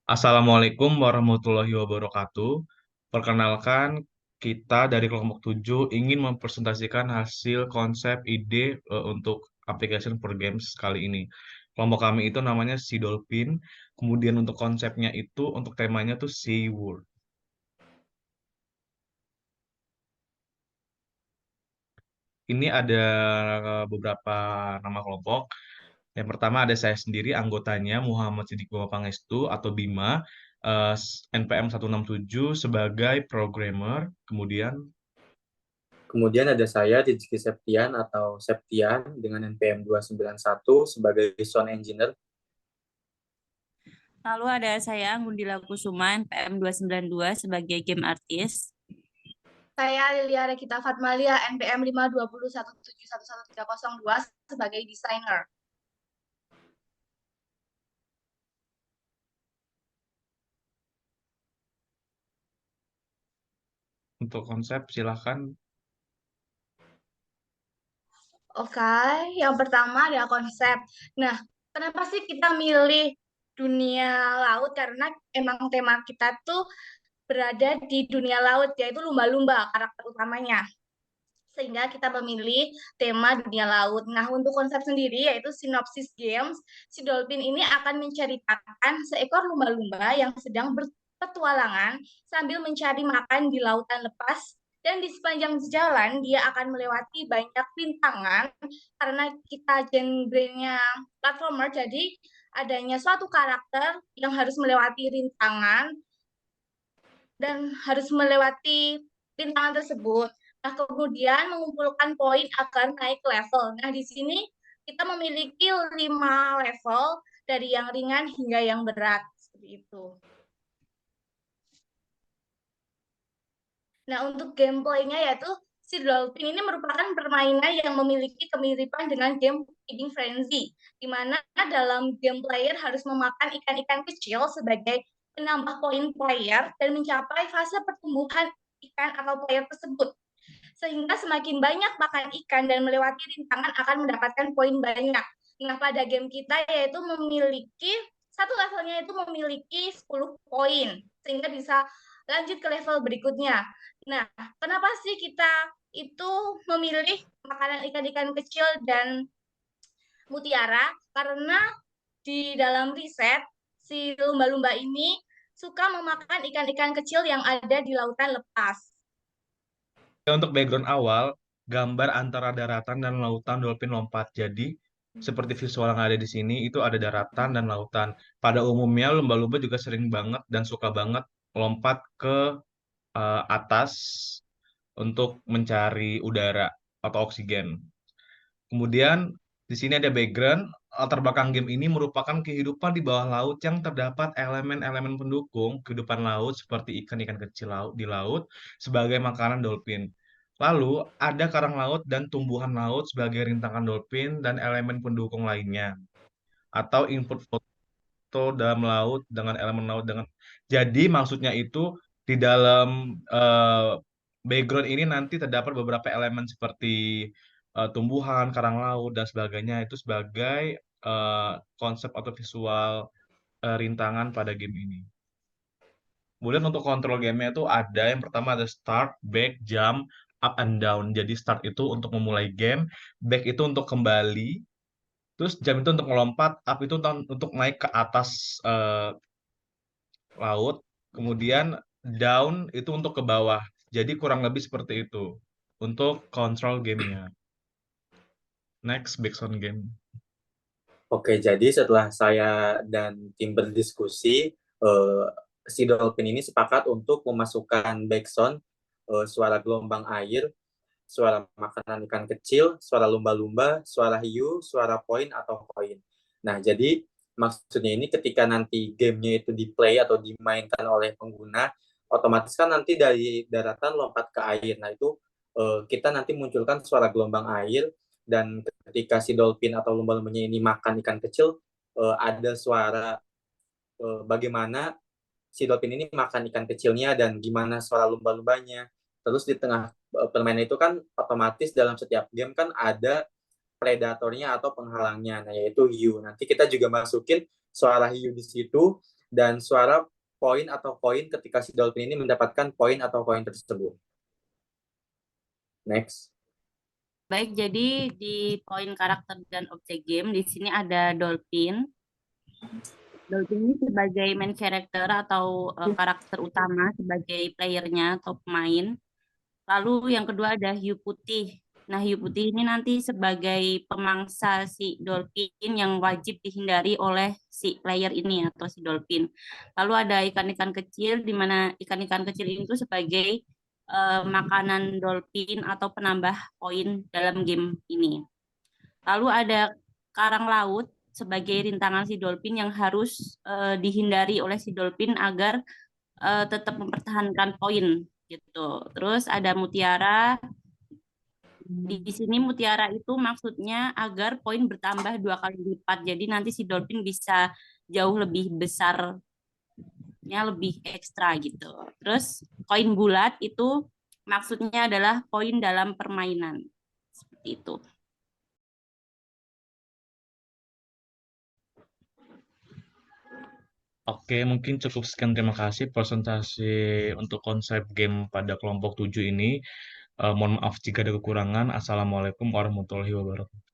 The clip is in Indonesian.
Assalamualaikum warahmatullahi wabarakatuh. Perkenalkan, kita dari kelompok 7 ingin mempresentasikan hasil konsep ide untuk application for games kali ini. Kelompok kami itu namanya Si Dolphin. Kemudian untuk konsepnya itu, untuk temanya tuh Sea World. Ini ada beberapa nama kelompok. Yang pertama ada saya sendiri, anggotanya Muhammad Siddiq Bima Pangestu atau Bima, NPM 167 sebagai programmer. Kemudian Kemudian ada saya, Rizky Septian atau Septian dengan NPM 291 sebagai sound engineer. Lalu ada saya, Gundila Kusuma, PM 292 sebagai game artist. Saya Lilia Rekita Fatmalia, NPM 52017111302 sebagai desainer. untuk konsep silahkan. Oke, yang pertama adalah konsep. Nah, kenapa sih kita milih dunia laut? Karena emang tema kita tuh berada di dunia laut, yaitu lumba-lumba karakter utamanya. Sehingga kita memilih tema dunia laut. Nah, untuk konsep sendiri yaitu sinopsis games, si Dolphin ini akan menceritakan seekor lumba-lumba yang sedang berpetualangan sambil mencari makan di lautan lepas, dan di sepanjang jalan dia akan melewati banyak rintangan karena kita genrenya platformer, jadi adanya suatu karakter yang harus melewati rintangan dan harus melewati rintangan tersebut. Nah, kemudian mengumpulkan poin agar naik level. Nah, di sini kita memiliki 5 level dari yang ringan hingga yang berat. Seperti itu. Nah, untuk gameplaynya yaitu si Dolphin ini merupakan permainan yang memiliki kemiripan dengan game Feeding Frenzy, di mana dalam game player harus memakan ikan-ikan kecil sebagai penambah poin player dan mencapai fase pertumbuhan ikan atau player tersebut. Sehingga semakin banyak makan ikan dan melewati rintangan akan mendapatkan poin banyak. Nah, pada game kita yaitu memiliki satu levelnya itu memiliki 10 poin, sehingga bisa lanjut ke level berikutnya. Nah, kenapa sih kita itu memilih makanan ikan-ikan kecil dan mutiara? Karena di dalam riset, si lumba-lumba ini suka memakan ikan-ikan kecil yang ada di lautan lepas. Untuk background awal, gambar antara daratan dan lautan dolphin lompat. Jadi, seperti visual yang ada di sini, itu ada daratan dan lautan. Pada umumnya, lumba-lumba juga sering banget dan suka banget lompat ke atas untuk mencari udara atau oksigen. Kemudian, di sini ada background. Latar belakang game ini merupakan kehidupan di bawah laut yang terdapat elemen-elemen pendukung kehidupan laut seperti ikan-ikan kecil di laut sebagai makanan dolphin. Lalu, ada karang laut dan tumbuhan laut sebagai rintangan dolphin dan elemen pendukung lainnya. Atau input foto dalam laut dengan elemen laut dengan. Jadi, maksudnya itu di dalam background ini nanti terdapat beberapa elemen seperti tumbuhan, karang laut, dan sebagainya itu sebagai eh, konsep atau visual rintangan pada game ini. Kemudian untuk kontrol gamenya itu ada yang pertama ada start, back, jump, up and down. Jadi start itu untuk memulai game, back itu untuk kembali, terus jump itu untuk melompat, up itu untuk naik ke atas laut, kemudian down itu untuk ke bawah. Jadi kurang lebih seperti itu untuk kontrol gamenya. Next, backsound game. Oke, jadi setelah saya dan tim berdiskusi, si Dolphin ini sepakat untuk memasukkan backsound, suara gelombang air, suara makanan ikan kecil, suara lumba-lumba, suara hiu, suara poin atau koin. Nah, jadi maksudnya ini ketika nanti gamenya itu di-play atau dimainkan oleh pengguna, otomatis kan nanti dari daratan lompat ke air. Nah, itu kita nanti munculkan suara gelombang air, dan ketika si dolphin atau lumba-lumbanya ini makan ikan kecil, ada suara bagaimana si dolphin ini makan ikan kecilnya dan gimana suara lumba-lumbanya. Terus di tengah permainan itu kan otomatis dalam setiap game kan ada predatornya atau penghalangnya, nah yaitu hiu. Nanti kita juga masukin suara hiu di situ dan suara poin atau koin ketika si dolphin ini mendapatkan poin atau koin tersebut. Next. Baik, jadi di poin karakter dan objek game di sini ada dolphin. Dolphin ini sebagai main character atau karakter utama sebagai playernya atau pemain. Lalu yang kedua ada hiu putih. Nah, hiu putih ini nanti sebagai pemangsa si dolphin yang wajib dihindari oleh si player ini atau si dolphin. Lalu ada ikan-ikan kecil, di mana ikan-ikan kecil itu sebagai makanan dolphin atau penambah poin dalam game ini. Lalu ada karang laut sebagai rintangan si dolphin yang harus dihindari oleh si dolphin agar tetap mempertahankan poin gitu. Terus ada mutiara. Di sini mutiara itu maksudnya agar poin bertambah 2 kali lipat. Jadi nanti si dolphin bisa jauh lebih besarnya, lebih ekstra gitu. Terus koin bulat itu maksudnya adalah poin dalam permainan. Seperti itu. Oke, mungkin cukup sekian. Terima kasih presentasi untuk konsep game pada kelompok 7 ini. Mohon maaf jika ada kekurangan. Assalamualaikum warahmatullahi wabarakatuh.